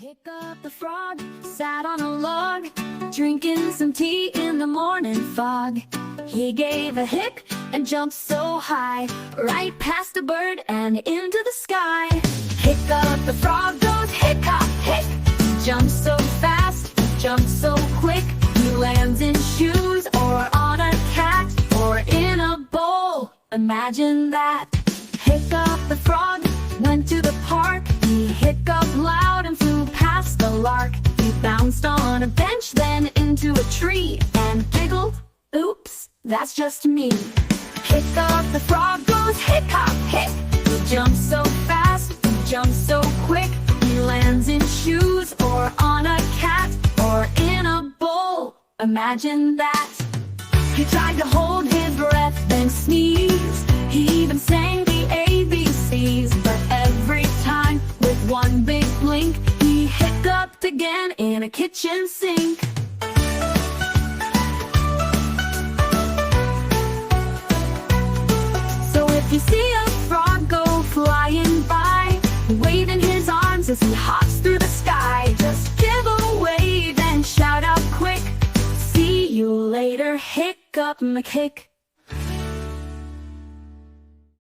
Hiccup the frog sat on a log, drinking some tea in the morning fog. He gave a hic and jumped so high, right past a bird and into the sky. Hiccup the frog goes hic-hop, hic. Jumps so fast, jumps so quick. He lands in shoes or on a cat or in a bowl. Imagine that. Hiccup the frog went to the park. He hiccuped loud and flew past the lark. He bounced on a bench, then into a tree, and giggled, "Oops, that's just me." Hiccup the frog goes hic-hop, hic. He jumps so fast, he jumps so quick. He lands in shoes or on a cat or in a bowl. Imagine that. He tried to hold his breath, then sneeze. He even sang the ABCs, but every time, with one big blink, he hiccuped again in a kitchen sink. So if you see a frog go flying by, waving his arms as he hops through the sky, just give a wave and shout out quick, "See you later, Hiccup McHick."